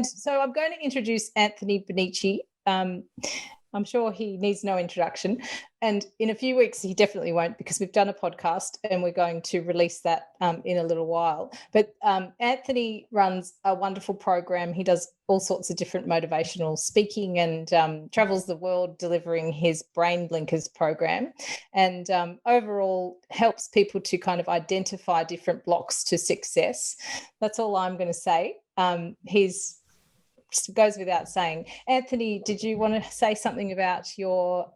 So I'm going to introduce Anthony Bonnici. I'm sure he needs no introduction. And in a few weeks, he definitely won't, because we've done a podcast and we're going to release that in a little while. But Anthony runs a wonderful program. He does all sorts of different motivational speaking and travels the world delivering his Brain Blinkers program, and overall helps people to kind of identify different blocks to success. That's all I'm going to say. He's goes without saying. Anthony, did you want to say something about your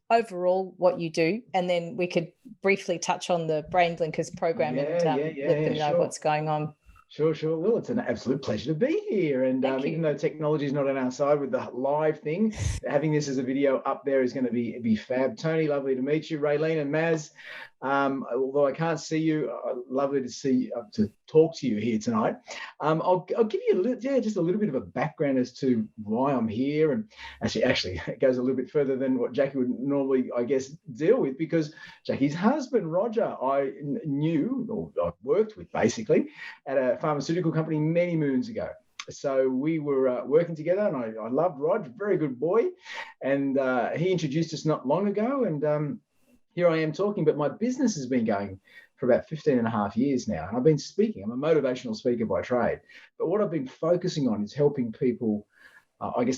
overall what you do, and then we could briefly touch on the Brain Blinkers program and let them know what's going on? Sure. Well, it's an absolute pleasure to be here. And even though technology is not on our side with the live thing, having this as a video up there is going to be fab. Tony, lovely to meet you. Raylene and Maz, although I can't see you, lovely to see to talk to you here tonight. I'll give you just a little bit of a background as to why I'm here, and actually it goes a little bit further than what Jackie would normally, I guess, deal with, because Jackie's husband Roger I knew, or I worked with basically at a pharmaceutical company many moons ago. So we were working together, and I loved Rod, very good boy, and he introduced us not long ago, and here I am talking, but my business has been going for about 15 and a half years now. And I've been speaking. I'm a motivational speaker by trade. But what I've been focusing on is helping people,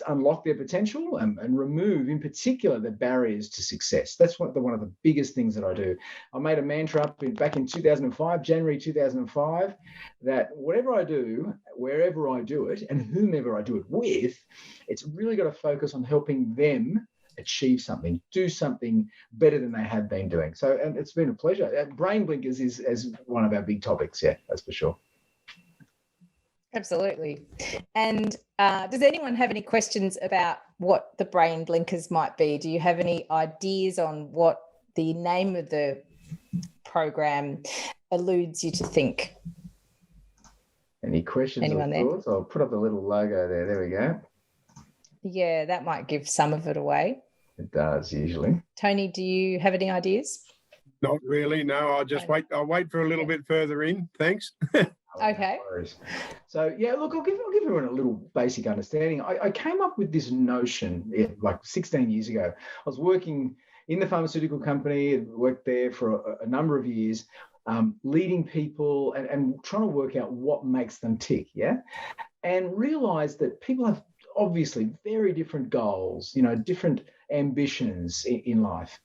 unlock their potential and remove, in particular, the barriers to success. That's one of the biggest things that I do. I made a mantra up back in 2005, January 2005, that whatever I do, wherever I do it, and whomever I do it with, it's really got to focus on helping them achieve something, do something better than they have been doing. So, and it's been a pleasure. Brain Blinkers is one of our big topics. Yeah, that's for sure. Absolutely. And does anyone have any questions about what the Brain Blinkers might be? Do you have any ideas on what the name of the program alludes you to think? Any questions? Anyone or thoughts? I'll put up the little logo there. There we go. Yeah, that might give some of it away. It does usually. Tony, do you have any ideas? Not really, no. I'll wait for a little bit further in. Thanks. Okay. No, so yeah, look, I'll give everyone a little basic understanding. I came up with this notion like 16 years ago. I was working in the pharmaceutical company, worked there for a number of years, leading people and trying to work out what makes them tick, and realized that people have obviously very different goals, different ambitions in life.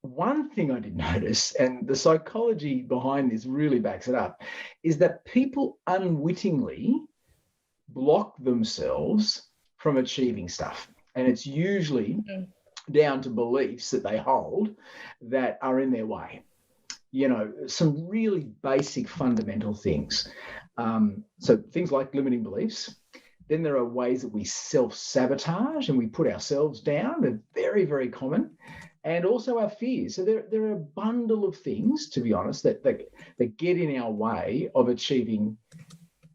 One thing I did notice, and the psychology behind this really backs it up, is that people unwittingly block themselves from achieving stuff. And it's usually down to beliefs that they hold that are in their way. Some really basic fundamental things. So things like limiting beliefs. Then there are ways that we self-sabotage and we put ourselves down. They're very, very common. And also our fears. So there are a bundle of things, to be honest, that get in our way of achieving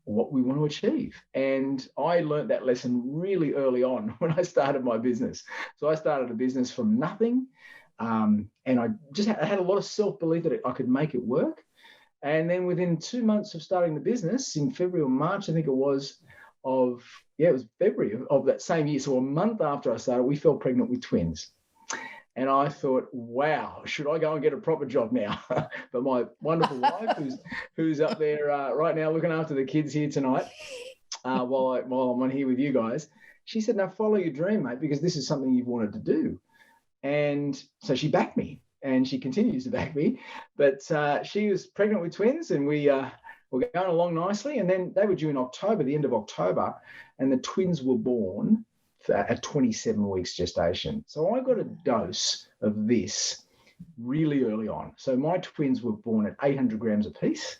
what we want to achieve. And I learned that lesson really early on when I started my business. So I started a business from nothing. And I had a lot of self-belief that I could make it work. And then within 2 months of starting the business, in February or March, I think it was, it was February of that same year. So a month after I started, we fell pregnant with twins. And I thought, wow, should I go and get a proper job now? But my wonderful wife, who's up there right now looking after the kids here tonight, while I'm on here with you guys, she said, "Now follow your dream, mate, because this is something you've wanted to do." And so she backed me, and she continues to back me. But she was pregnant with twins, and we were going along nicely. And then they were due in October, the end of October, and the twins were born at 27 weeks gestation. So I got a dose of this really early on. So my twins were born at 800 grams apiece.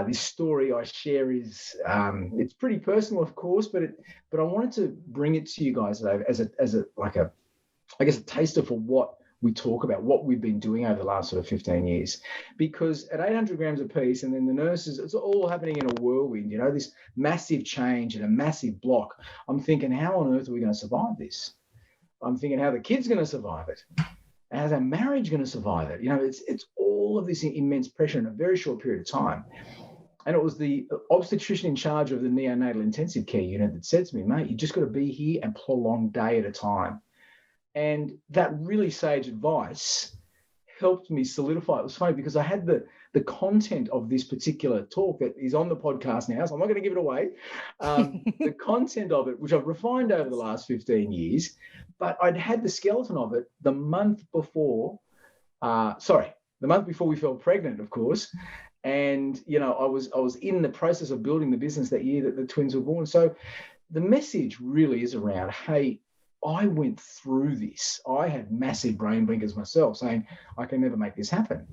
This story I share is, it's pretty personal, of course, but I wanted to bring it to you guys as a taster for what we talk about, what we've been doing over the last sort of 15 years. Because at 800 grams apiece, and then the nurses, it's all happening in a whirlwind, this massive change and a massive block. I'm thinking, how on earth are we going to survive this? I'm thinking, how are the kids going to survive it? How's our marriage going to survive it? It's all of this immense pressure in a very short period of time. And it was the obstetrician in charge of the neonatal intensive care unit that said to me, mate, you just got to be here and pull a long day at a time. And that really sage advice helped me solidify. It was funny because I had the content of this particular talk that is on the podcast now, so I'm not going to give it away. The content of it, which I've refined over the last 15 years, but I'd had the skeleton of it the month before we fell pregnant, of course. And, you know, I was in the process of building the business that year that the twins were born. So the message really is around, hey, I went through this. I had massive brain blinkers myself saying, I can never make this happen.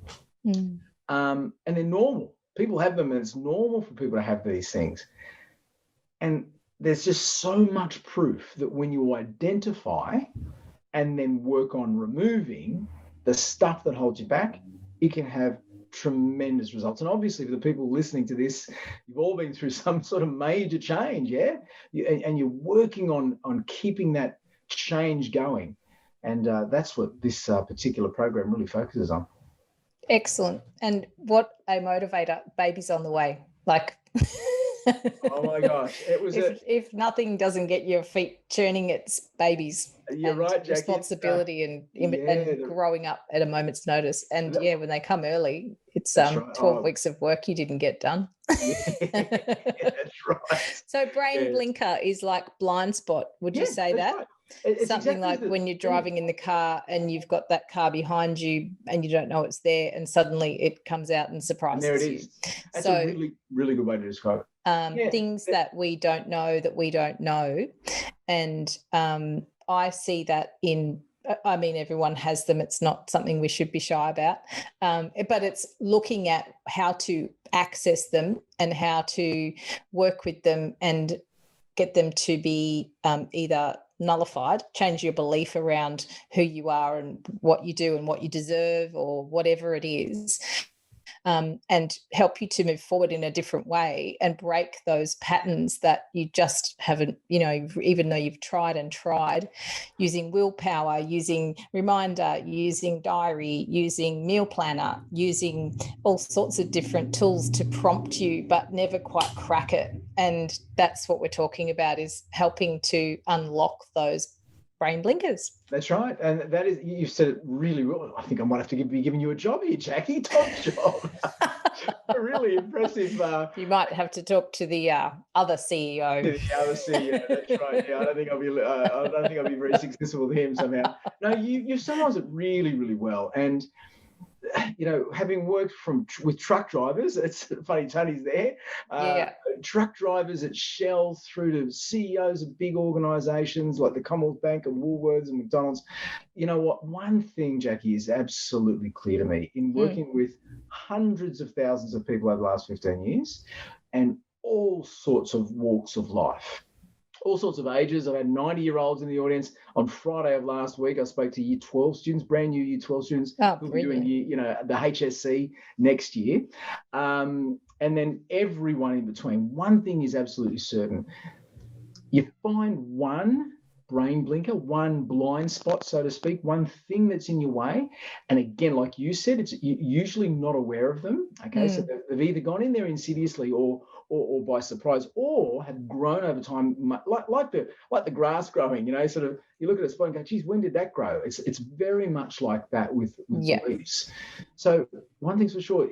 And they're normal. People have them, and it's normal for people to have these things. And there's just so much proof that when you identify and then work on removing the stuff that holds you back, it can have tremendous results. And obviously for the people listening to this, you've all been through some sort of major change, yeah? And you're working on keeping that change going. And that's what this particular program really focuses on. Excellent. And what a motivator. Baby's on the way. Like, oh my gosh. It was if nothing doesn't get your feet churning, it's babies. You're right, Jackie. Responsibility and growing up at a moment's notice. And when they come early, it's 12 weeks of work you didn't get done. That's right. So brain blinker is like blind spot. Would you say that? Right. It's something exactly like when you're driving in the car and you've got that car behind you and you don't know it's there, and suddenly it comes out and surprises you. And there it is. That's a really, really good way to describe it. Things that we don't know. And I see that everyone has them. It's not something we should be shy about. But it's looking at how to access them and how to work with them and get them to be either nullified, change your belief around who you are and what you do and what you deserve or whatever it is, and help you to move forward in a different way and break those patterns that you just haven't, even though you've tried, using willpower, using reminder, using diary, using meal planner, using all sorts of different tools to prompt you, but never quite crack it. And that's what we're talking about, is helping to unlock those brain blinkers. That's right. And that is, you've said it really well. I think I might have to be giving you a job here, Jackie. Top job. Really impressive. You might have to talk to the other CEO. The other CEO, that's right. Yeah, I don't think I'll be very successful with him somehow. No, you've summarised it really, really well. And having worked with truck drivers, it's funny, Tony's there. Truck drivers at Shell through to CEOs of big organisations like the Commonwealth Bank and Woolworths and McDonald's. You know what? One thing, Jackie, is absolutely clear to me in working with hundreds of thousands of people over the last 15 years and all sorts of walks of life. All sorts of ages. I've had 90-year-olds in the audience. On Friday of last week, I spoke to Year 12 students, brand new Year 12 students who will be doing the HSC next year. And then everyone in between. One thing is absolutely certain. You find one brain blinker, one blind spot, so to speak, one thing that's in your way. And again, like you said, it's usually not aware of them. Okay, so they've either gone in there insidiously or by surprise, or have grown over time, like the grass growing. Sort of, you look at a spot and go, geez, when did that grow? It's very much like that with beliefs. So one thing's for sure,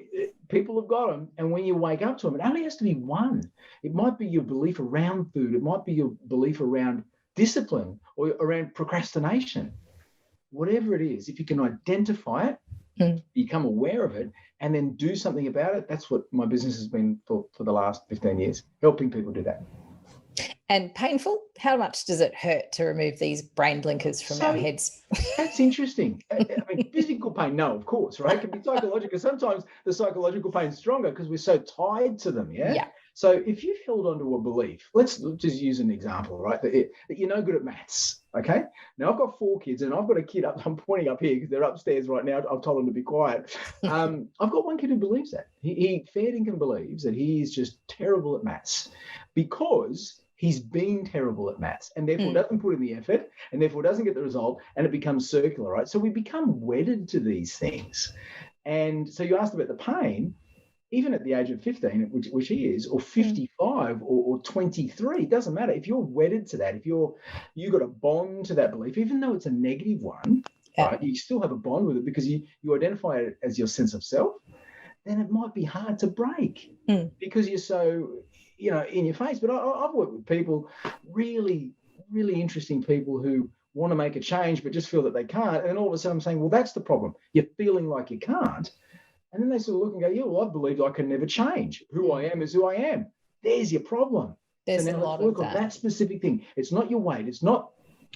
people have got them, and when you wake up to them, it only has to be one. It might be your belief around food. It might be your belief around discipline or around procrastination. Whatever it is, if you can identify it, become aware of it, and then do something about it. That's what my business has been for the last 15 years, helping people do that. And painful? How much does it hurt to remove these brain blinkers from our heads? That's interesting. I mean, physical pain, no, of course, right? It can be psychological. Sometimes the psychological pain is stronger because we're so tied to them, yeah? So if you've held onto a belief, let's just use an example, right? That you're no good at maths, okay? Now, I've got 4 kids, and I've got a kid I'm pointing up here because they're upstairs right now. I've told them to be quiet. I've got one kid who believes that. He fair dinkum believes that he is just terrible at maths because he's been terrible at maths and therefore doesn't put in the effort and therefore doesn't get the result, and it becomes circular, right? So we become wedded to these things. And so you asked about the pain. even at the age of 15, which he is, or 55 or 23, it doesn't matter. If you're wedded to that, if you got a bond to that belief, even though it's a negative one, right, you still have a bond with it because you identify it as your sense of self, then it might be hard to break because you're so, in your face. But I've worked with people, really, really interesting people who want to make a change but just feel that they can't. And then all of a sudden I'm saying, well, that's the problem. You're feeling like you can't. And then they sort of look and go, yeah, well, I believe I can never change. Who I am is who I am. There's your problem. There's so now a lot let's work of on that. that specific thing. It's not your weight. It's not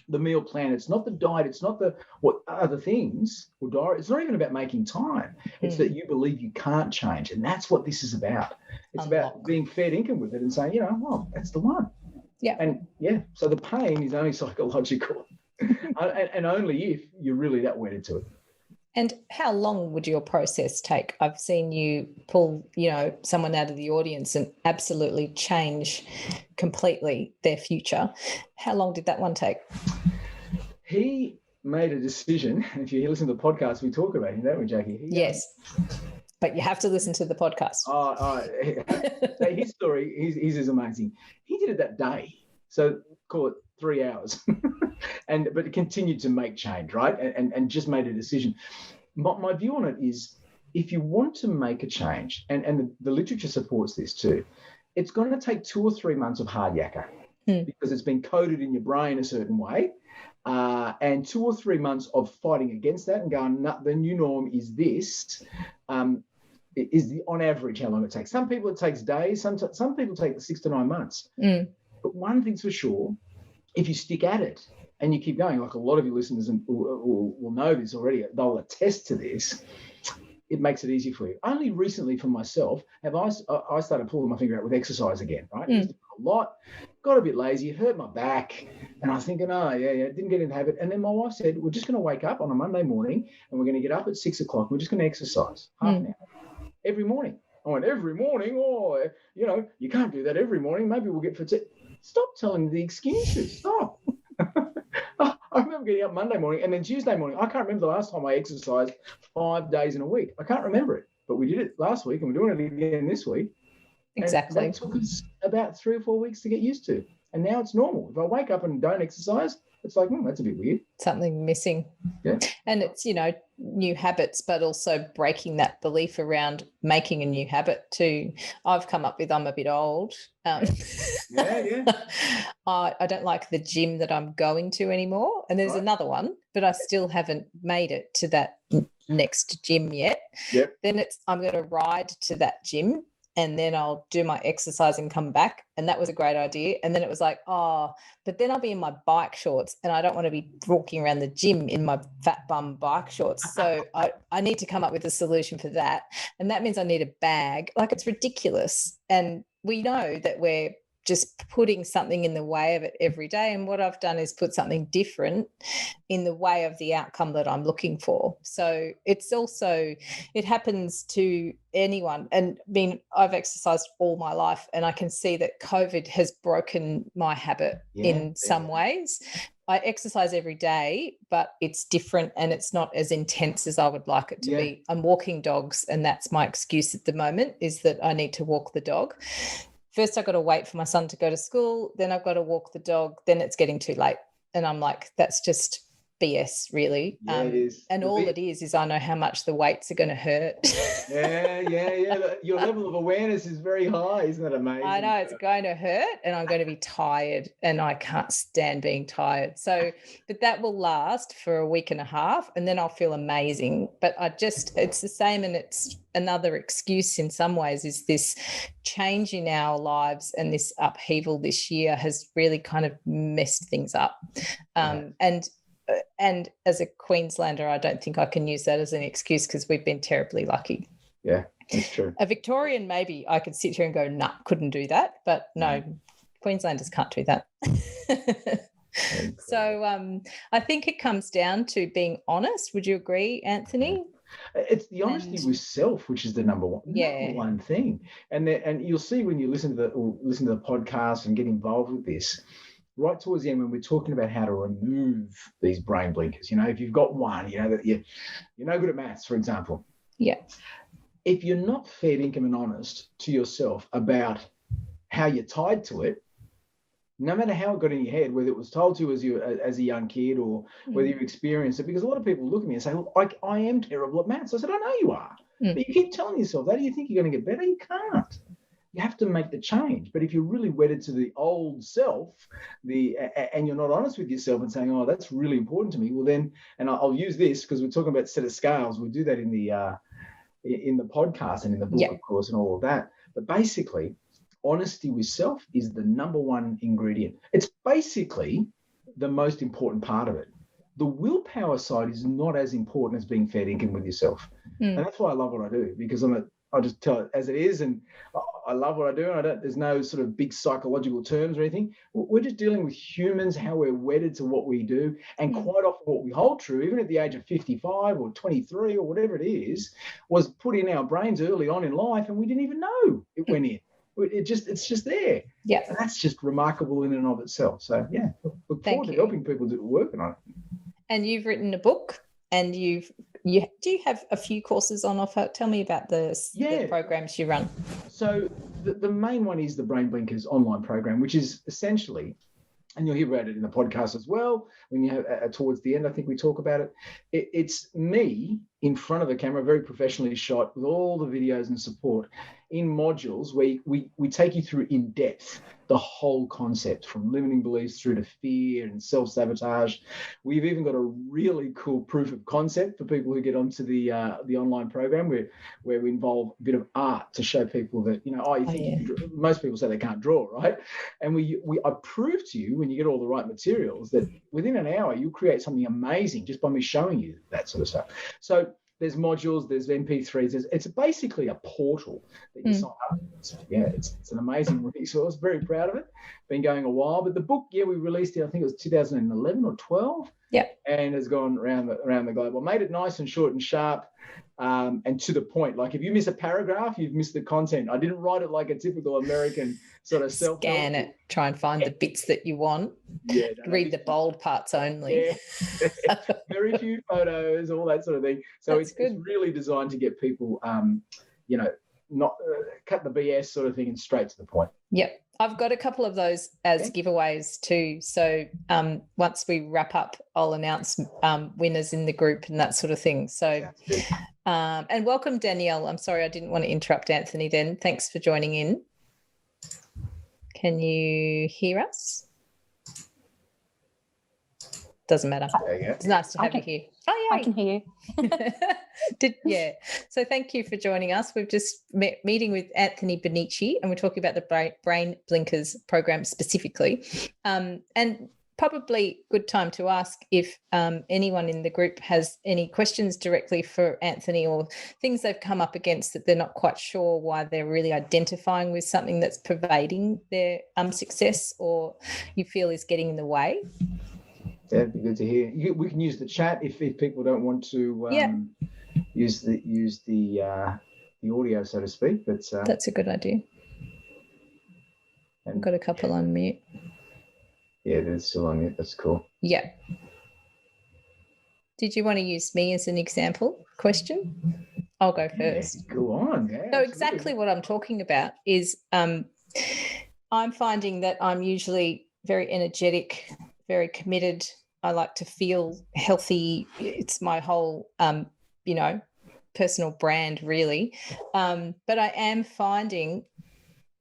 the meal plan. It's not the diet. It's not what other things or diet. It's not even about making time. It's that you believe you can't change. And that's what this is about. It's about being fair dinkum with it and saying, well, that's the one. Yeah. And so the pain is only psychological and only if you're really that wedded to it. And how long would your process take? I've seen you pull, someone out of the audience and absolutely change completely their future. How long did that one take? He made a decision. If you listen to the podcast, we talk about him, don't we, Jackie? Yes. But you have to listen to the podcast. His story, his is amazing. He did it that day. So call it 3 hours. But it continued to make change, right? And just made a decision. My view on it is, if you want to make a change, and the literature supports this too, it's going to take 2 or 3 months of hard yakka because it's been coded in your brain a certain way. And 2 or 3 months of fighting against that and going, no, the new norm is this. Is on average how long it takes. Some people it takes days. Some people take 6 to 9 months. But one thing's for sure, if you stick at it and you keep going, like a lot of your listeners will know this already, they'll attest to this, it makes it easy for you. Only recently for myself have I started pulling my finger out with exercise again, right? Used to do a lot, got a bit lazy, hurt my back, and I was thinking, didn't get in the habit. And then my wife said, we're just going to wake up on a Monday morning and we're going to get up at 6 o'clock. We're just going to exercise half an hour every morning. I went, every morning? Oh, you can't do that every morning. Maybe we'll get fatigued. Stop telling me the excuses. Stop. I remember getting up Monday morning and then Tuesday morning. I can't remember the last time I exercised 5 days in a week. I can't remember it, but we did it last week and we're doing it again this week. Exactly. And that took us about 3 or 4 weeks to get used to. And now it's normal. If I wake up and don't exercise, it's like, that's a bit weird. Something missing. Yeah. And it's, new habits, but also breaking that belief around making a new habit too. I've come up with, I'm a bit old. Yeah. I don't like the gym that I'm going to anymore. And there's another one, but I still haven't made it to that next gym yet. Yep. Then I'm going to ride to that gym and then I'll do my exercise and come back. And that was a great idea. And then it was like, but then I'll be in my bike shorts and I don't want to be walking around the gym in my fat bum bike shorts. So I need to come up with a solution for that. And that means I need a bag. Like, it's ridiculous. And we know that we're just putting something in the way of it every day. And what I've done is put something different in the way of the outcome that I'm looking for. So it happens to anyone. And I've exercised all my life and I can see that COVID has broken my habit in some ways. I exercise every day, but it's different and it's not as intense as I would like it to be. I'm walking dogs and that's my excuse at the moment, is that I need to walk the dog. First, I've got to wait for my son to go to school. Then I've got to walk the dog. Then it's getting too late. And I'm like, that's just BS, really. Yeah, it is. And all it is I know how much the weights are going to hurt. Yeah. Your level of awareness is very high. Isn't that amazing? I know it's going to hurt and I'm going to be tired and I can't stand being tired. So, but that will last for a week and a half and then I'll feel amazing. But it's the same, and it's another excuse in some ways, is this change in our lives and this upheaval this year has really kind of messed things up. And as a Queenslander, I don't think I can use that as an excuse because we've been terribly lucky. Yeah, that's true. A Victorian, maybe I could sit here and go, nah, couldn't do that. But no, Queenslanders can't do that. So I think it comes down to being honest. Would you agree, Anthony? It's the honesty with self, which is the number one thing. And you'll see when you listen to the podcast and get involved with this, right towards the end when we're talking about how to remove these brain blinkers. If you've got one, that you're no good at maths, for example. Yeah. if you're not fair income and honest to yourself about how you're tied to it, no matter how it got in your head, whether it was told to you as a young kid or whether you experienced it, because a lot of people look at me and say, look, I am terrible at maths. I said, I know you are. But you keep telling yourself that. Do you think you're going to get better? You can't. You have to make the change. But if you're really wedded to the old self, and you're not honest with yourself and saying, oh, that's really important to me, well then, and I'll use this because we're talking about set of scales. We'll do that in the podcast and in the book, of course, and all of that. But basically, honesty with self is the number one ingredient. It's basically the most important part of it. The willpower side is not as important as being fair income with yourself. And that's why I love what I do, because I'll just tell it as it is. And I love what I do. And there's no sort of big psychological terms or anything. We're just dealing with humans, how we're wedded to what we do. And quite often what we hold true, even at the age of 55 or 23 or whatever it is, was put in our brains early on in life. And we didn't even know it went in. It's just there. Yeah. And that's just remarkable in and of itself. So yeah, look forward to helping people working on it. And you've written a book, and do you have a few courses on offer? Tell me about the programs you run. So the main one is the Brain Blinkers online program, which is essentially, and you'll hear about it in the podcast as well, when you have towards the end, I think we talk about it. It's me in front of a camera, very professionally shot, with all the videos and support in modules where we take you through in depth the whole concept, from limiting beliefs through to fear and self-sabotage. We've even got a really cool proof of concept for people who get onto the online program where we involve a bit of art to show people that, most people say they can't draw, right? And I prove to you, when you get all the right materials, that within an hour you'll create something amazing just by me showing you that sort of stuff. So there's modules, there's MP3s. It's basically a portal that you sign up. It's an amazing resource. Very proud of it. Been going a while, but the book, we released it. I think it was 2011 or 12. Yeah. And has gone around the globe. I made it nice and short and sharp, and to the point. Like if you miss a paragraph, you've missed the content. I didn't write it like a typical American sort of self-help. Scan it, try and find the bits that you want. Yeah. Read the bold parts only. Yeah. Very few photos, all that sort of thing. So it's really designed to get people, not cut the BS sort of thing and straight to the point. Yep. I've got a couple of those as giveaways too. So once we wrap up, I'll announce winners in the group and that sort of thing. So, and welcome, Danielle. I'm sorry I didn't want to interrupt Anthony then. Thanks for joining in. Can you hear us? Doesn't matter. It's nice to have you here. Oh, yeah. I can hear you. So thank you for joining us. We've just meeting with Anthony Bonnici, and we're talking about the Brain Blinkers program specifically. And probably good time to ask if anyone in the group has any questions directly for Anthony, or things they've come up against that they're not quite sure why they're really identifying with something that's pervading their success, or you feel is getting in the way. That'd be good to hear. We can use the chat if people don't want to use the audio, so to speak. But that's a good idea. I've got a couple on mute. Yeah, they're still on mute. That's cool. Yeah. Did you want to use me as an example question? I'll go first. Go on. Yeah, so exactly what I'm talking about is I'm finding that I'm usually very energetic, very committed. I like to feel healthy. It's my whole, personal brand, really. But I am finding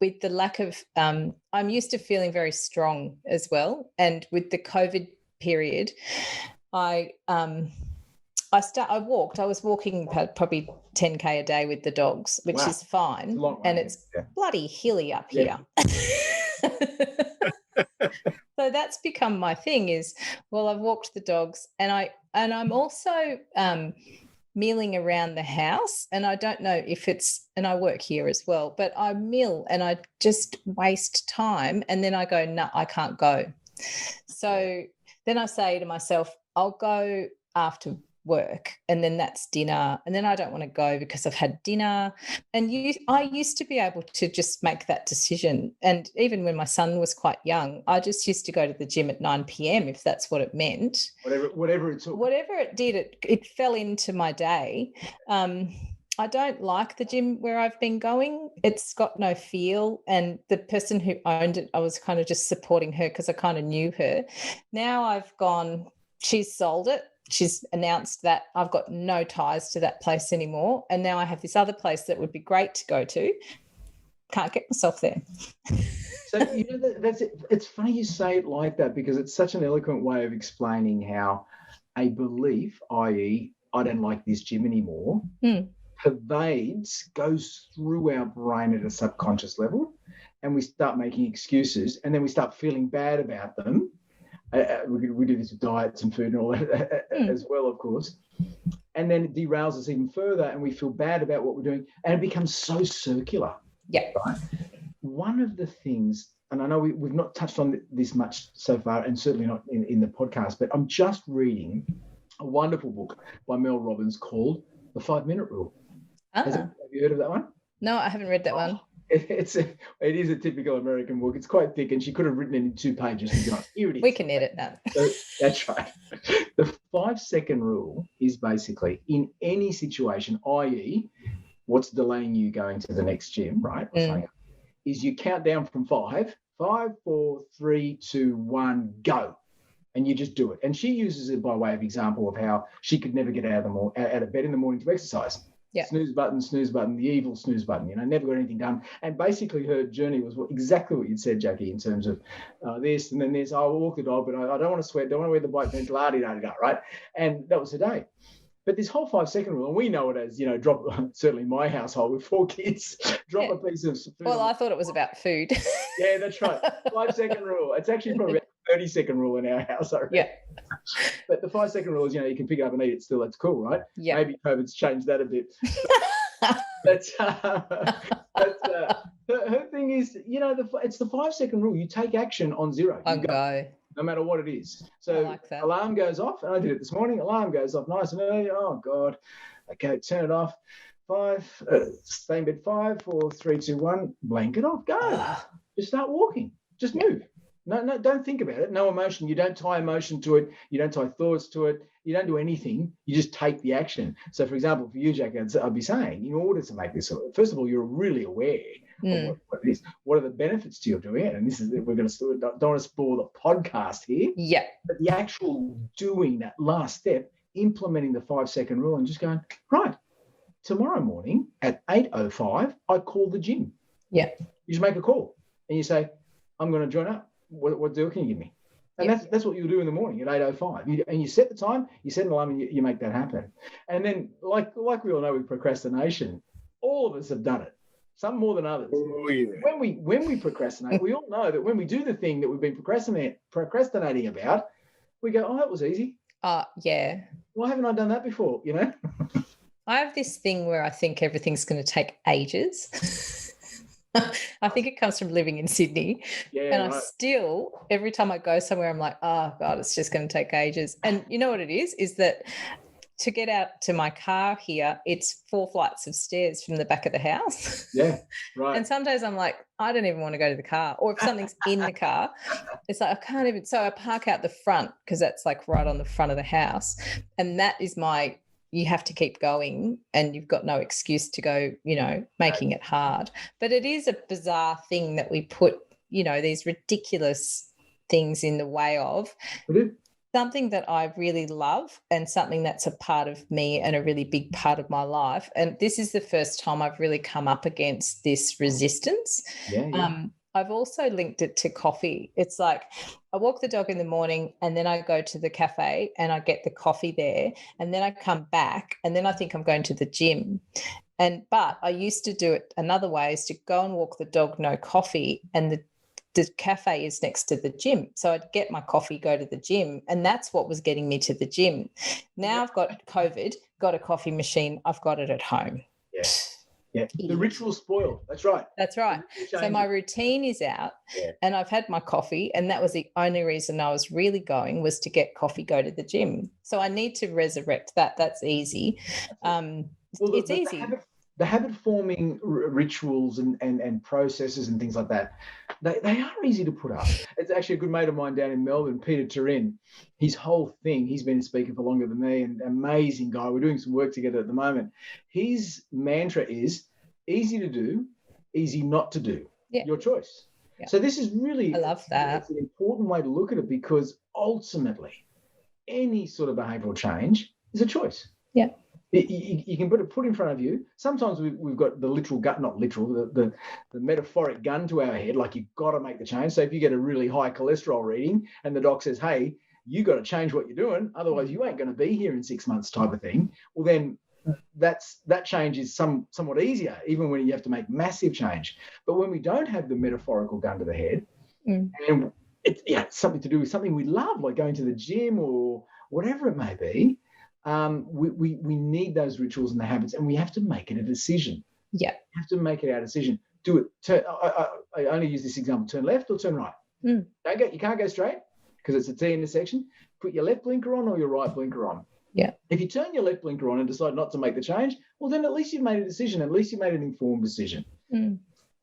with the lack of, I'm used to feeling very strong as well. And with the COVID period, I was walking probably 10K a day with the dogs, which is fine. And it's bloody hilly up here. So that's become my thing is, I've walked the dogs and I'm also milling around the house, and I don't know if and I work here as well, but I mill and I just waste time, and then I go, no, I can't go. So then I say to myself, I'll go after work, and then that's dinner, and then I don't want to go because I've had dinner. And I used to be able to just make that decision, and even when my son was quite young, I just used to go to the gym at 9 p.m. if that's what it meant. Whatever it took. Whatever it did, it fell into my day. I don't like the gym where I've been going. It's got no feel. And the person who owned it, I was kind of just supporting her because I kind of knew her. Now I've gone, she's sold it. She's announced that I've got no ties to that place anymore. And now I have this other place that would be great to go to. Can't get myself there. So, that's it. It's funny you say it like that because it's such an eloquent way of explaining how a belief, i.e., I don't like this gym anymore, pervades, goes through our brain at a subconscious level, and we start making excuses, and then we start feeling bad about them. We do this with diets and food and all that as well, of course. And then it derails us even further, and we feel bad about what we're doing, and it becomes so circular. Yeah. Right? One of the things, and I know we've not touched on this much so far, and certainly not in the podcast, but I'm just reading a wonderful book by Mel Robbins called The 5-Minute Rule. Have you heard of that one? No, I haven't read that one. It is a typical American book. It's quite thick, and she could have written it in 2 pages. Here it is. We can edit that. So, that's right. The 5-second rule is basically in any situation, i.e., what's delaying you going to the next gym, right? Is you count down from 5, 4, 3, 2, 1, go. And you just do it. And she uses it by way of example of how she could never get out of bed in the morning to exercise. Yeah. Snooze button, the evil snooze button, never got anything done. And basically her journey was exactly what you'd said, Jackie, in terms of this and then this, I'll walk the dog, but I don't want to sweat, don't want to wear the bike pants, right? And that was her day. But this whole 5-second rule, and we know it as, drop, certainly my household with 4 kids, drop a piece of food. Well, I thought it was about food. Yeah, that's right. 5-second rule. It's actually probably about 30-second rule in our house, I reckon. Yeah. But the 5-second rule is, you can pick it up and eat it still. That's cool, right? Yeah. Maybe COVID's changed that a bit. That's her thing is, it's the 5-second rule. You take action on 0. You go. No matter what it is. So like that. Alarm goes off, and I did it this morning. Alarm goes off nice and early. Oh, God. Okay, turn it off. 5, stay in bed 5, 4, 3, 2, 1, blanket off, go. Just start walking. Just move. No, don't think about it. No emotion. You don't tie emotion to it. You don't tie thoughts to it. You don't do anything. You just take the action. So, for example, for you, Jack, I'd be saying, in order to make this, first of all, you're really aware of what it is. What are the benefits to your doing it? And this is, don't want to spoil the podcast here. Yeah. But the actual doing that last step, implementing the 5-second rule and just going, right, tomorrow morning at 8:05, I call the gym. Yeah. You just make a call and you say, I'm going to join up. What deal can you give me? And that's what you'll do in the morning at 8:05. And you set the time, you set an alarm, and you make that happen. And then, like we all know with procrastination, all of us have done it. Some more than others. Oh, yeah. When we procrastinate, we all know that when we do the thing that we've been procrastinating about, we go, oh, that was easy. Yeah. Why haven't I done that before? I have this thing where I think everything's going to take ages. I think it comes from living in Sydney. Yeah, and I still, every time I go somewhere, I'm like, oh, God, it's just going to take ages. And you know what it is that to get out to my car here, it's 4 flights of stairs from the back of the house. Yeah, right. And some days I'm like, I don't even want to go to the car. Or if something's in the car, it's like, I can't even. So I park out the front because that's like right on the front of the house. And that is you have to keep going and you've got no excuse to go, making it hard. But it is a bizarre thing that we put, these ridiculous things in the way of. Something that I really love and something that's a part of me and a really big part of my life. And this is the first time I've really come up against this resistance. Yeah. I've also linked it to coffee. It's like I walk the dog in the morning and then I go to the cafe and I get the coffee there and then I come back and then I think I'm going to the gym. But I used to do it another way, is to go and walk the dog, no coffee, and the cafe is next to the gym. So I'd get my coffee, go to the gym, and that's what was getting me to the gym. Now I've got COVID, got a coffee machine, I've got it at home. Yeah. Yeah, the ritual's spoiled. That's right. That's right. So my routine is out and I've had my coffee, and that was the only reason I was really going, was to get coffee, go to the gym. So I need to resurrect that. That's easy. It's easy. the habit forming rituals and processes and things like that, they are easy to put up. It's actually a good mate of mine down in Melbourne, Peter Turin. His whole thing, he's been speaking for longer than me, and amazing guy. We're doing some work together at the moment. His mantra is easy to do, easy not to do. Yeah. Your choice. Yeah. So this is really, I love that. it's an important way to look at it, because ultimately any sort of behavioural change is a choice. Yeah. You can put in front of you. Sometimes we've got the literal gut, not literal, the metaphoric gun to our head, like you've got to make the change. So if you get a really high cholesterol reading and the doc says, hey, you got to change what you're doing, otherwise you ain't going to be here in 6 months type of thing, well then that change is somewhat easier, even when you have to make massive change. But when we don't have the metaphorical gun to the head, and it's something to do with something we love, like going to the gym or whatever it may be, we need those rituals and the habits, and we have to make it a decision. Yeah. We have to make it our decision. Do it. I only use this example: turn left or turn right. You can't go straight because it's a T intersection. Put your left blinker on or your right blinker on. Yeah. If you turn your left blinker on and decide not to make the change, well, then at least you've made a decision. At least you made an informed decision.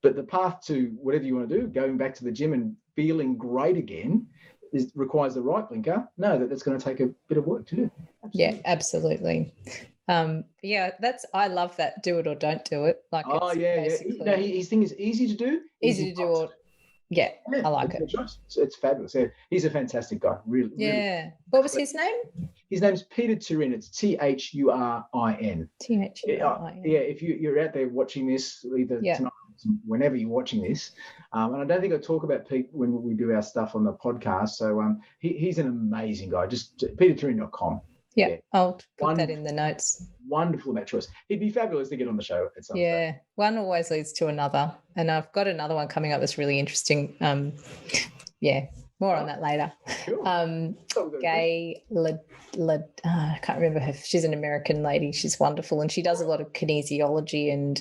But the path to whatever you want to do, going back to the gym and feeling great again, requires the right blinker. No, that's going to take a bit of work to do. Absolutely. Yeah, absolutely. I love that. Do it or don't do it. Like, No, his thing is easy to do. Easy to do. Or I like it. It's fabulous. Yeah, he's a fantastic guy. Really. Yeah. Really. What was his name? His name's Peter Turin. It's Thurin. Thurin. Yeah. If you're out there watching this, either tonight, whenever you're watching this, and I don't think I talk about Pete when we do our stuff on the podcast. So he's an amazing guy. Just peterturin.com. Yeah, I'll put that in the notes. Wonderful about choice. He'd be fabulous to get on the show at some point. Yeah, one always leads to another. And I've got another one coming up that's really interesting. More on that later. Cool. Gay, I can't remember her. She's an American lady. She's wonderful. And she does a lot of kinesiology and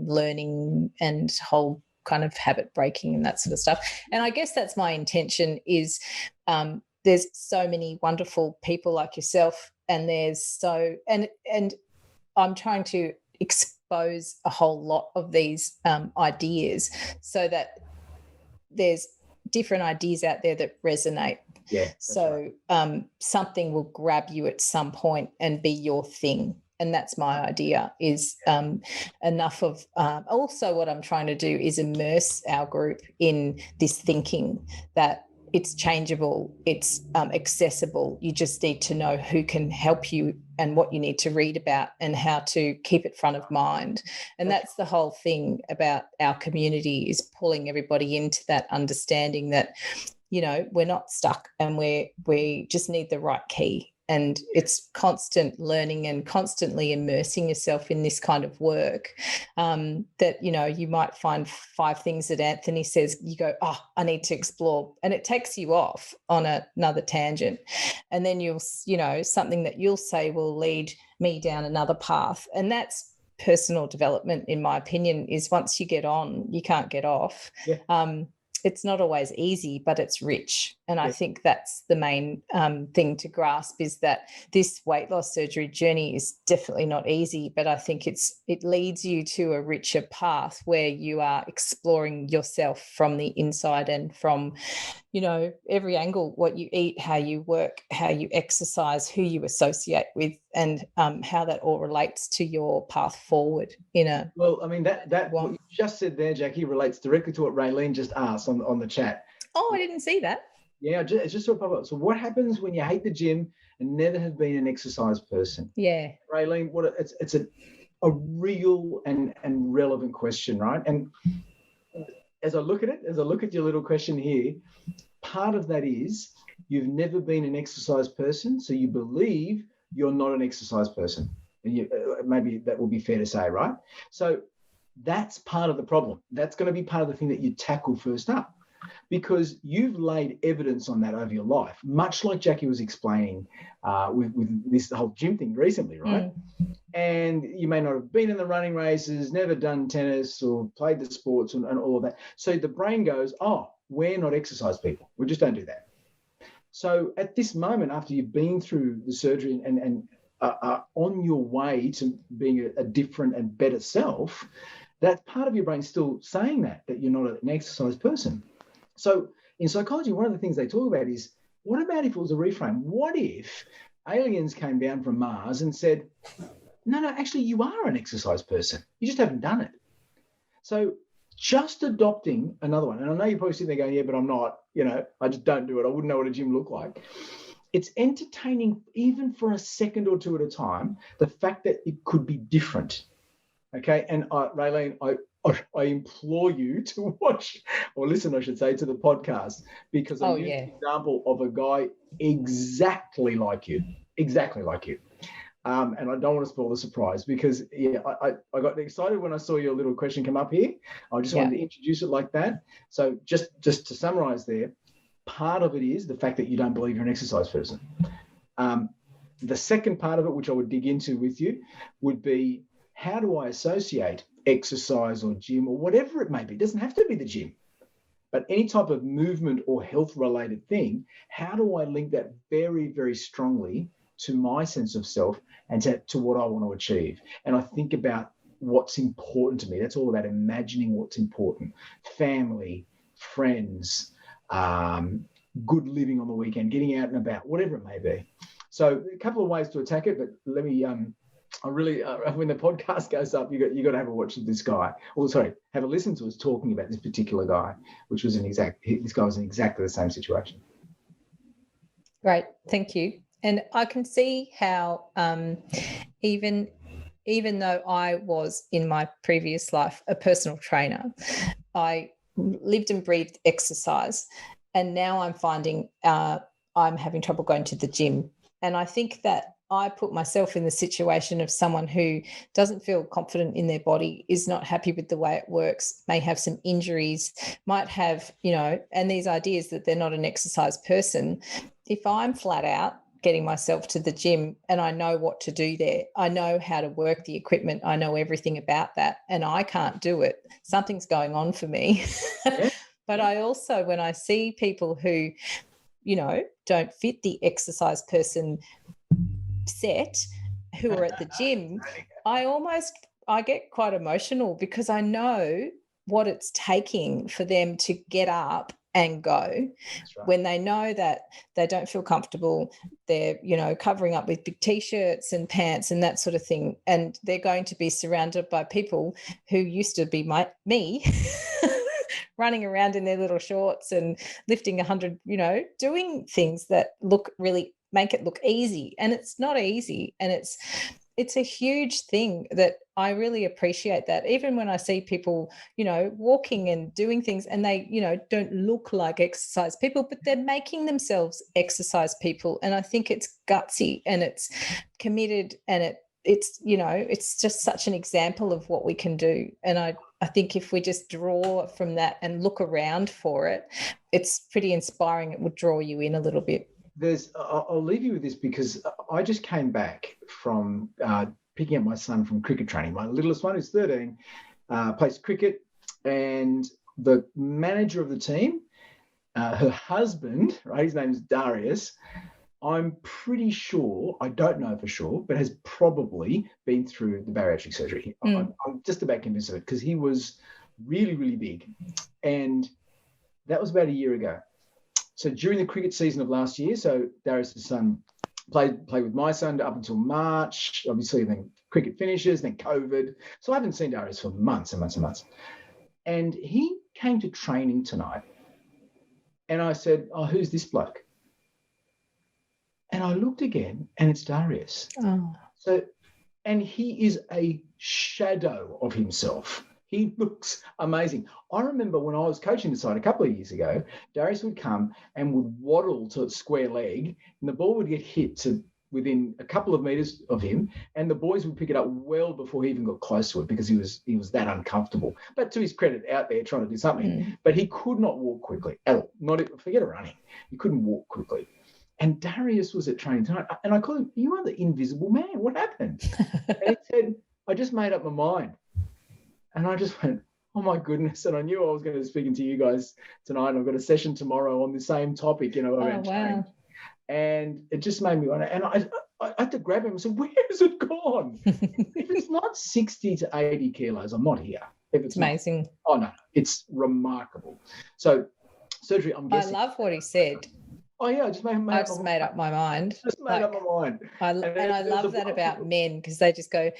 learning and whole kind of habit breaking and that sort of stuff. And I guess that's my intention is there's so many wonderful people like yourself, and and I'm trying to expose a whole lot of these ideas so that there's different ideas out there that resonate. Yeah. So something will grab you at some point and be your thing. And that's my idea is enough of also what I'm trying to do is immerse our group in this thinking that it's changeable, it's accessible. You just need to know who can help you and what you need to read about and how to keep it front of mind. And that's the whole thing about our community, is pulling everybody into that understanding that, we're not stuck and we just need the right key. And it's constant learning and constantly immersing yourself in this kind of work that, you might find 5 things that Anthony says, you go, oh, I need to explore. And it takes you off on another tangent. And then you'll, something that you'll say will lead me down another path. And that's personal development, in my opinion, is once you get on, you can't get off. Yeah. It's not always easy, but it's rich. And I think that's the main thing to grasp, is that this weight loss surgery journey is definitely not easy, but I think it leads you to a richer path where you are exploring yourself from the inside and from, every angle, what you eat, how you work, how you exercise, who you associate with, and how that all relates to your path forward. Well, I mean, that what you just said there, Jackie, relates directly to what Raylene just asked on the chat. Oh, I didn't see that. Yeah, it's just sort of pop up. So what happens when you hate the gym and never have been an exercise person? Yeah. Raylene, it's a real and relevant question, right? And as I look at your little question here, part of that is you've never been an exercise person, so you believe you're not an exercise person. And maybe that will be fair to say, right? So that's part of the problem. That's going to be part of the thing that you tackle first up, because you've laid evidence on that over your life, much like Jackie was explaining with this whole gym thing recently, right? And you may not have been in the running races, never done tennis or played the sports and all of that. So the brain goes, oh, we're not exercise people. We just don't do that. So at this moment, after you've been through the surgery and are on your way to being a different and better self, that part of your brain's still saying that you're not an exercise person. So in psychology, one of the things they talk about is, what about if it was a reframe? What if aliens came down from Mars and said, no, actually, you are an exercise person. You just haven't done it. So just adopting another one, and I know you're probably sitting there going, yeah, but I'm not, I just don't do it. I wouldn't know what a gym looked like. It's entertaining, even for a second or two at a time, the fact that it could be different. Okay. And Raylene, I implore you to watch or listen, I should say, to the podcast, because I used an example of a guy exactly like you. And I don't want to spoil the surprise because, I got excited when I saw your little question come up here. I just wanted to introduce it like that. So just to summarize there, part of it is the fact that you don't believe you're an exercise person. The second part of it, which I would dig into with you, would be, how do I associate exercise or gym or whatever it may be? It doesn't have to be the gym, but any type of movement or health-related thing, how do I link that very, very strongly to my sense of self and to what I want to achieve? And I think about what's important to me. That's all about imagining what's important. Family, friends, good living on the weekend, getting out and about, whatever it may be. So a couple of ways to attack it, but let me, when the podcast goes up, you got to have a watch of this guy. Have a listen to us talking about this particular guy, which was this guy was in exactly the same situation. Great, thank you. And I can see how even though I was in my previous life a personal trainer, I lived and breathed exercise, and now I'm finding I'm having trouble going to the gym. And I think that I put myself in the situation of someone who doesn't feel confident in their body, is not happy with the way it works, may have some injuries, might have, and these ideas that they're not an exercise person. If I'm flat out getting myself to the gym and I know what to do there, I know how to work the equipment, I know everything about that, and I can't do it, something's going on for me. But I also, when I see people who, don't fit the exercise person set, who are at the gym, I get quite emotional, because I know what it's taking for them to get up and go. When they know that they don't feel comfortable, they're, covering up with big T-shirts and pants and that sort of thing, and they're going to be surrounded by people who used to be me running around in their little shorts and lifting 100, doing things that make it look easy, and it's not easy. And it's a huge thing that I really appreciate, that even when I see people, walking and doing things, and they, don't look like exercise people, but they're making themselves exercise people. And I think it's gutsy and it's committed, and it's just such an example of what we can do. And I think if we just draw from that and look around for it, it's pretty inspiring. It would draw you in a little bit. I'll leave you with this, because I just came back from picking up my son from cricket training. My littlest one, who's 13, plays cricket, and the manager of the team, her husband, right, his name's Darius, I'm pretty sure, I don't know for sure, but has probably been through the bariatric surgery. I'm just about convinced of it, because he was really, really big. And that was about a year ago. So during the cricket season of last year, so Darius' son played with my son up until March. Obviously, then cricket finishes, then COVID. So I haven't seen Darius for months and months and months. And he came to training tonight. And I said, oh, who's this bloke? And I looked again, and it's Darius. Oh. And he is a shadow of himself. He looks amazing. I remember when I was coaching the side a couple of years ago, Darius would come and would waddle to square leg, and the ball would get hit to within a couple of meters of him, and the boys would pick it up well before he even got close to it, because he was that uncomfortable. But to his credit, out there trying to do something, but he could not walk quickly at all. Forget running. He couldn't walk quickly. And Darius was at training tonight, and I called him, you are the invisible man. What happened? And he said, I just made up my mind. And I just went, oh my goodness. And I knew I was going to be speaking to you guys tonight. And I've got a session tomorrow on the same topic, around training. And it just made me wonder. And I had to grab him and say, where has it gone? If it's not 60 to 80 kilos, I'm not here. If It's amazing. No, it's remarkable. So surgery, I'm guessing. I love what he said. Oh yeah, I just made up my mind. Just made up my mind. I love that about men, because they just go,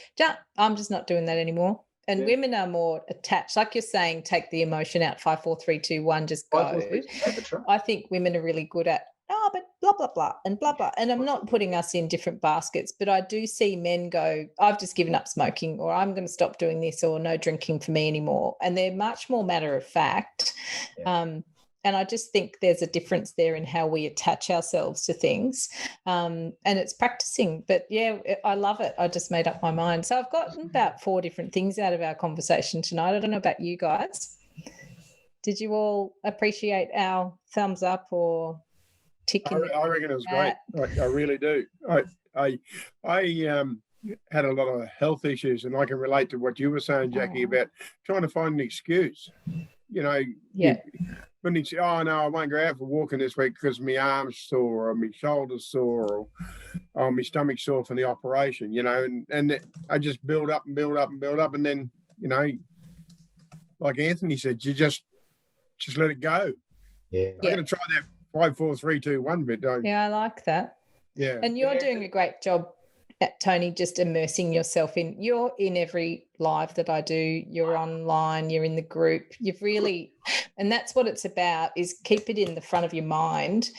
I'm just not doing that anymore. And women are more attached. Like you're saying, take the emotion out, 5, 4, 3, 2, 1, just go. 5, 4, 3, 2, that's right. I think women are really good at, but blah, blah, blah, and blah, blah. And I'm not putting us in different baskets, but I do see men go, I've just given up smoking, or I'm going to stop doing this, or no drinking for me anymore. And they're much more matter of fact. Yeah. And I just think there's a difference there in how we attach ourselves to things. And it's practicing. But, yeah, I love it. I just made up my mind. So I've gotten about 4 different things out of our conversation tonight. I don't know about you guys. Did you all appreciate our thumbs up or ticking? I reckon it was great. I really do. I had a lot of health issues, and I can relate to what you were saying, Jackie, about trying to find an excuse. When you say, no, I won't go out for walking this week because my arm's sore, or my shoulder's sore, or my stomach's sore from the operation, and I just build up and build up and build up. And then, like Anthony said, you just let it go. Yeah. I'm going to try that 5, 4, 3, 2, 1 bit, don't you? Yeah, I like that. Yeah. And you're doing a great job, Tony, just immersing yourself in. You're in every live that I do. You're online, you're in the group. You've really, and that's what it's about, is keep it in the front of your mind,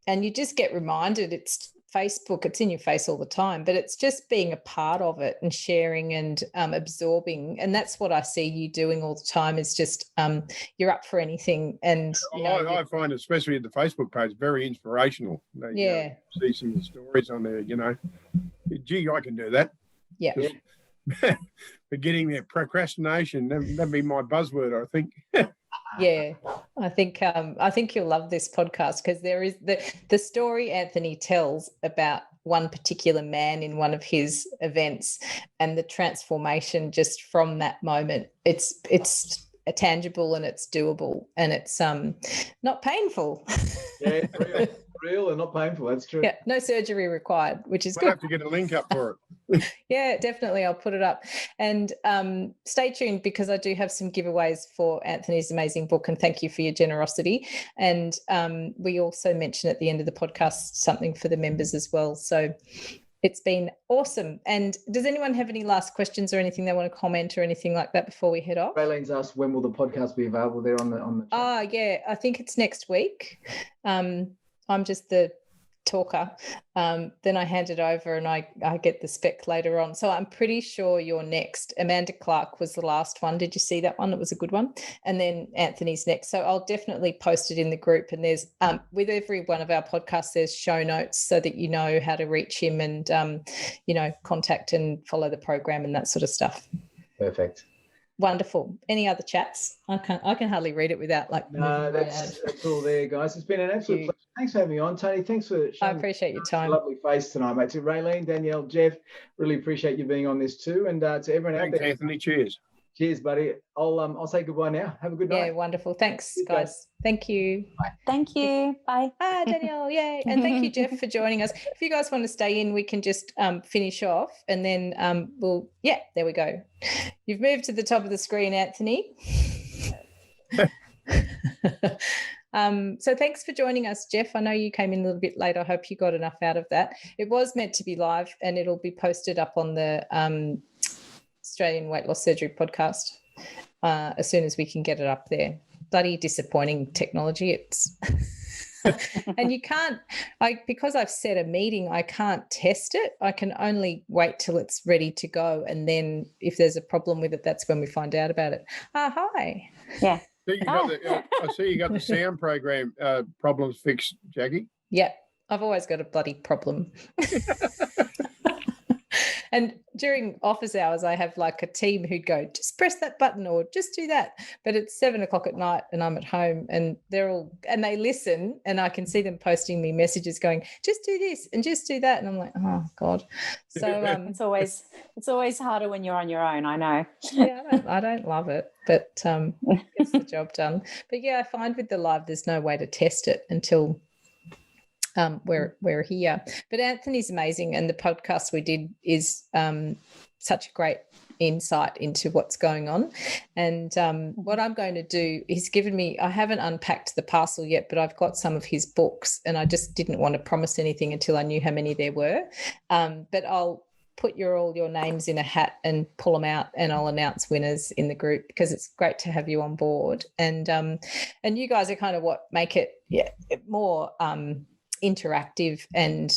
and you just get reminded. It's Facebook, it's in your face all the time, but it's just being a part of it and sharing and absorbing. And that's what I see you doing all the time, is just you're up for anything. And I find, especially the Facebook page, very inspirational. See some of the stories on there, Gee, I can do that. Yeah. Forgetting their procrastination, that'd be my buzzword, I think. Yeah, I think you'll love this podcast, because there is the story Anthony tells about one particular man in one of his events, and the transformation just from that moment. It's tangible, and it's doable, and it's not painful. Yeah, real and not painful. That's true. Yeah, no surgery required, which is good. I'll have to get a link up for it. Yeah, definitely. I'll put it up. And stay tuned, because I do have some giveaways for Anthony's amazing book, and thank you for your generosity. And we also mention at the end of the podcast something for the members as well. So it's been awesome. And does anyone have any last questions or anything they want to comment or anything like that before we head off? Raylene's asked, when will the podcast be available there on the chat? Oh, yeah, I think it's next week. I'm just the talker. Then I hand it over, and I get the spec later on. So I'm pretty sure you're next. Amanda Clark was the last one. Did you see that one? It was a good one. And then Anthony's next. So I'll definitely post it in the group. And there's with every one of our podcasts, there's show notes so that you know how to reach him and contact and follow the program and that sort of stuff. Perfect. Wonderful. Any other chats? I can hardly read it without No, that's all there, guys. It's been an absolute pleasure. Thanks for having me on, Tony. Thanks for showing I appreciate your time. Lovely face tonight, mate. To Raylene, Danielle, Jeff, really appreciate you being on this too. And to everyone out there, Anthony, cheers. Cheers, buddy. I'll say goodbye now. Have a good night. Yeah, wonderful. Thanks, guys. Thank you. Bye. Thank you. Bye. Bye, Danielle. Yay. And thank you, Jeff, for joining us. If you guys want to stay in, we can just finish off, and then there we go. You've moved to the top of the screen, Anthony. So thanks for joining us, Jeff. I know you came in a little bit late. I hope you got enough out of that. It was meant to be live, and it'll be posted up on the Australian Weight Loss Surgery podcast as soon as we can get it up there. Bloody disappointing technology. It's and you can't, because I've set a meeting, I can't test it. I can only wait till it's ready to go, and then if there's a problem with it, that's when we find out about it. Hi. Yeah. I see you got the sound program problems fixed, Jackie. Yeah, I've always got a bloody problem. And during office hours, I have like a team who'd go, just press that button or just do that. But it's 7:00 at night and I'm at home, and they listen, and I can see them posting me messages going, just do this and just do that. And I'm like, oh God. So it's always harder when you're on your own. I know. Yeah, I don't love it, but it's the job done. But yeah, I find with the live, there's no way to test it until we're here. But Anthony's amazing, and the podcast we did is such a great insight into what's going on. And what I'm going to do, he's given me, I haven't unpacked the parcel yet, but I've got some of his books, and I just didn't want to promise anything until I knew how many there were. But I'll put all your names in a hat and pull them out, and I'll announce winners in the group, because it's great to have you on board. And you guys are kind of what make it more interactive, and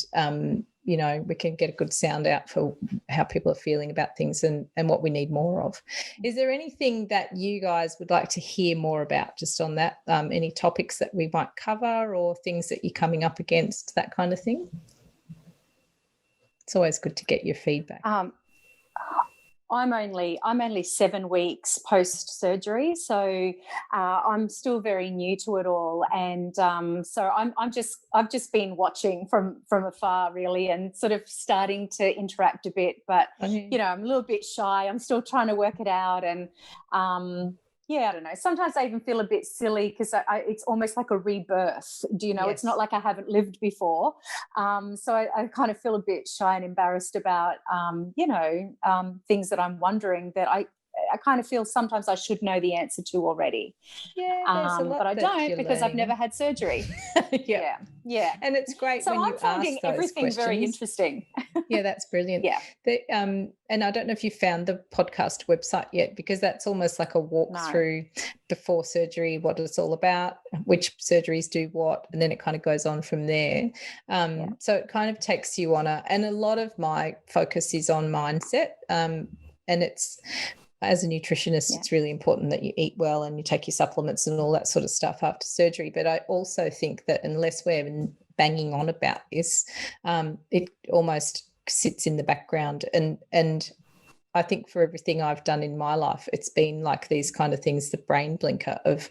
we can get a good sound out for how people are feeling about things and what we need more of. Is there anything that you guys would like to hear more about just on that? Any topics that we might cover, or things that you're coming up against, that kind of thing? It's always good to get your feedback. I'm only 7 weeks post surgery, so I'm still very new to it all, and so I've just been watching from afar, really, and sort of starting to interact a bit. But I'm a little bit shy. I'm still trying to work it out, and I don't know. Sometimes I even feel a bit silly, because it's almost like a rebirth. Yes. It's not like I haven't lived before. So I kind of feel a bit shy and embarrassed about, things that I'm wondering that I kind of feel sometimes I should know the answer to already. Yeah, there's a lot but I don't, because I've learning. never had surgery. Yeah. And it's great so when I'm you finding ask those everything questions. very interesting. Yeah, that's brilliant. Yeah. And I don't know if you found the podcast website yet, because that's almost like a walkthrough before surgery, what it's all about, which surgeries do what, and then it kind of goes on from there. So it kind of takes you on and a lot of my focus is on mindset. And it's, as a nutritionist, it's really important that you eat well and you take your supplements and all that sort of stuff after surgery. But I also think that unless we're banging on about this, it almost sits in the background. And I think for everything I've done in my life, it's been like these kind of things, the brain blinker of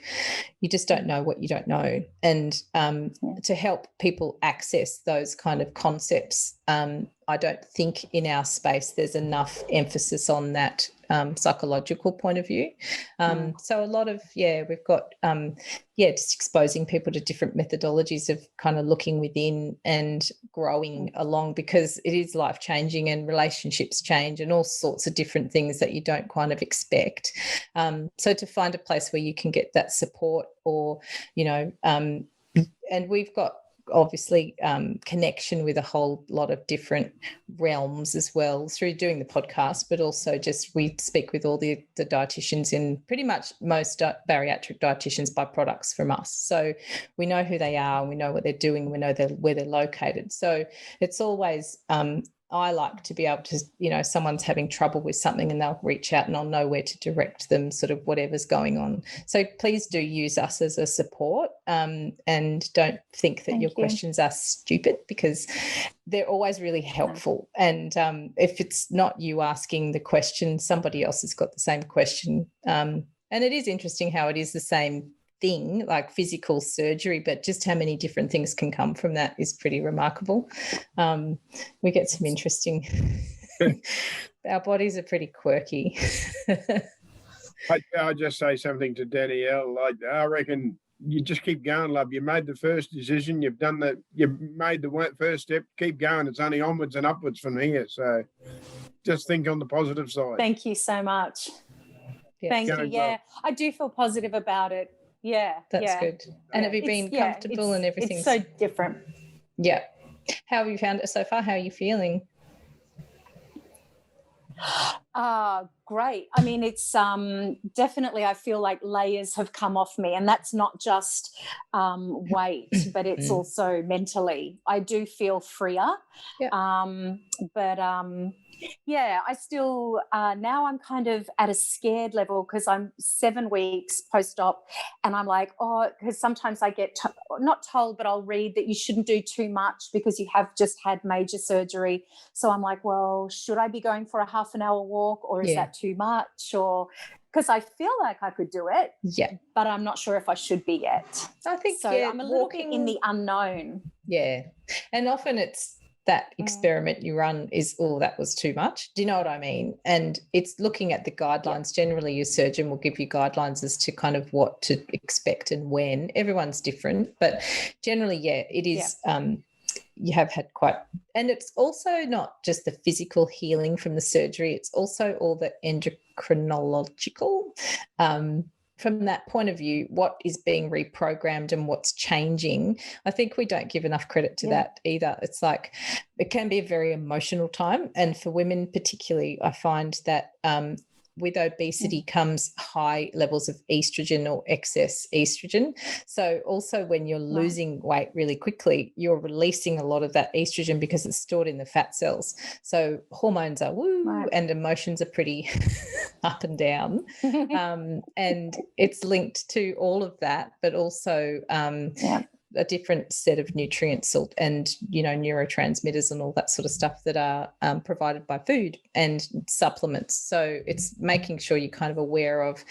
you just don't know what you don't know. And to help people access those kind of concepts, I don't think in our space there's enough emphasis on that psychological point of view. So a lot of, we've got, just exposing people to different methodologies of kind of looking within and growing along, because it is life-changing and relationships change and all sorts of different things that you don't kind of expect. So to find a place where you can get that support, or, and we've got obviously connection with a whole lot of different realms as well through doing the podcast, but also just we speak with all the dietitians, in pretty much most bariatric dietitians buy products from us, so we know who they are, we know what they're doing, we know where they're located. So it's always I like to be able to, someone's having trouble with something and they'll reach out and I'll know where to direct them, sort of whatever's going on. So please do use us as a support, and don't think that your questions are stupid, because they're always really helpful. And if it's not you asking the question, somebody else has got the same question. And it is interesting how it is the same thing, like physical surgery, but just how many different things can come from that is pretty remarkable. We get some interesting our bodies are pretty quirky. I'll just say something to Danielle. I reckon you just keep going, love. You made the first decision, you've made the first step, keep going. It's only onwards and upwards from here. So just think on the positive side. Thank you so much. Thank you. Yeah, I do feel positive about it. Yeah, that's good. And have you been comfortable and everything? It's so different. Yeah. How have you found it so far? How are you feeling? Great. I mean, it's definitely, I feel like layers have come off me, and that's not just weight, but it's also mentally. I do feel freer. But I still, now I'm kind of at a scared level, because I'm 7 weeks post-op, and I'm like, because sometimes I get not told, but I'll read that you shouldn't do too much because you have just had major surgery. So I'm like, well, should I be going for a half an hour walk, or is that too much? Or because I feel like I could do it, but I'm not sure if I should be yet. I think so. I'm a little bit in the unknown. Yeah, and often it's that experiment you run is, that was too much. Do you know what I mean? And it's looking at the guidelines. Generally, your surgeon will give you guidelines as to kind of what to expect and when. Everyone's different, but generally, it is you have had quite, and it's also not just the physical healing from the surgery, it's also all the endocrinological. From that point of view, what is being reprogrammed and what's changing, I think we don't give enough credit to that either. It's like it can be a very emotional time. And for women particularly, I find that with obesity comes high levels of estrogen or excess estrogen. So also when you're losing weight really quickly, you're releasing a lot of that estrogen because it's stored in the fat cells. So hormones are woo and emotions are pretty up and down. And it's linked to all of that, but also a different set of nutrients and, you know, neurotransmitters and all that sort of stuff that are provided by food and supplements. So it's making sure you're kind of aware of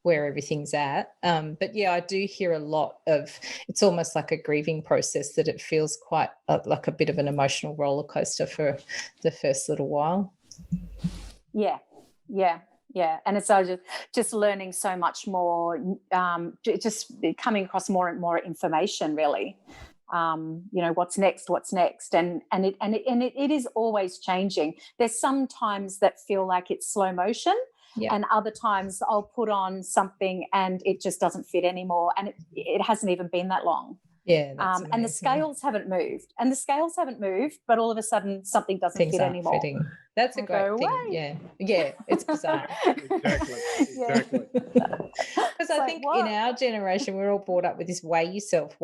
where everything's at. But yeah, I do hear a lot of, it's almost like a grieving process, that it feels quite like a bit of an emotional roller coaster for the first little while. Yeah, and it's just learning so much more, just coming across more and more information, really. You know, what's next, and it is always changing. There's some times that feel like it's slow motion, and other times I'll put on something and it just doesn't fit anymore, and it hasn't even been that long. Yeah, that's and the scales haven't moved, but all of a sudden something doesn't fit anymore. Fitting. That's a great thing. Yeah, it's bizarre. Exactly. Because I think in our generation, we're all brought up with this weigh yourself.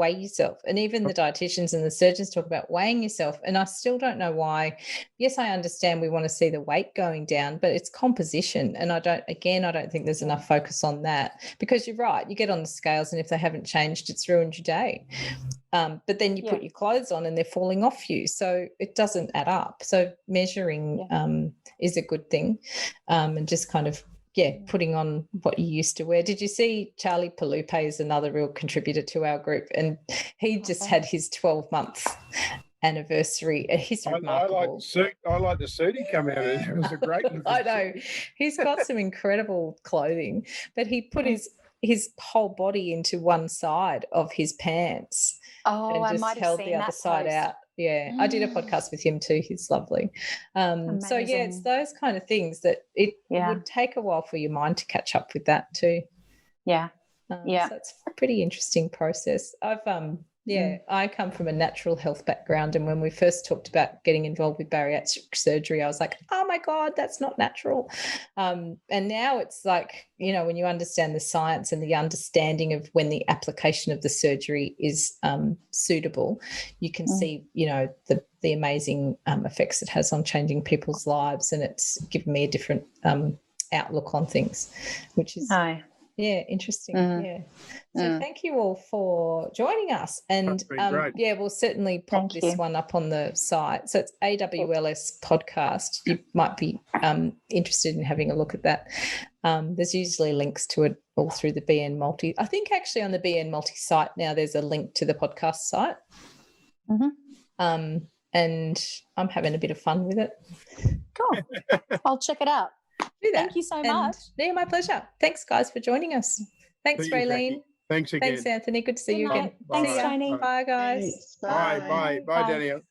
And even the dietitians and the surgeons talk about weighing yourself. And I still don't know why. Yes, I understand we want to see the weight going down, but it's composition. And I don't think there's enough focus on that, because you're right. You get on the scales and if they haven't changed, it's ruined your day. But then you put your clothes on and they're falling off you. So it doesn't add up. So measuring is a good thing. And just kind of, putting on what you used to wear. Did you see Charlie Palupe is another real contributor to our group? And he just had his 12-month anniversary. He's remarkable. I like the suit he come out in. It was a great I know. He's got some incredible clothing, but he put his whole body into one side of his pants. Oh, and just held the other side out. Yeah, I did a podcast with him too. He's lovely. So it's those kind of things that it would take a while for your mind to catch up with that too. So it's a pretty interesting process. I come from a natural health background, and when we first talked about getting involved with bariatric surgery, I was like, oh my God, that's not natural. And now it's like, you know, when you understand the science and the understanding of when the application of the surgery is suitable, you can see, you know, the amazing effects it has on changing people's lives, and it's given me a different outlook on things, which is interesting. So thank you all for joining us, and we'll certainly pop this one up on the site. So it's AWLS podcast. You might be interested in having a look at that. There's usually links to it all through the BN Multi. I think actually on the BN Multi site now there's a link to the podcast site. And I'm having a bit of fun with it. Cool. I'll check it out. Thank you so much. Yeah, my pleasure. Thanks, guys, for joining us. Thanks, Raylene. Thanks again. Thanks, Anthony. Good to see you again. Thanks, Tony. Bye, guys. Bye, Danielle.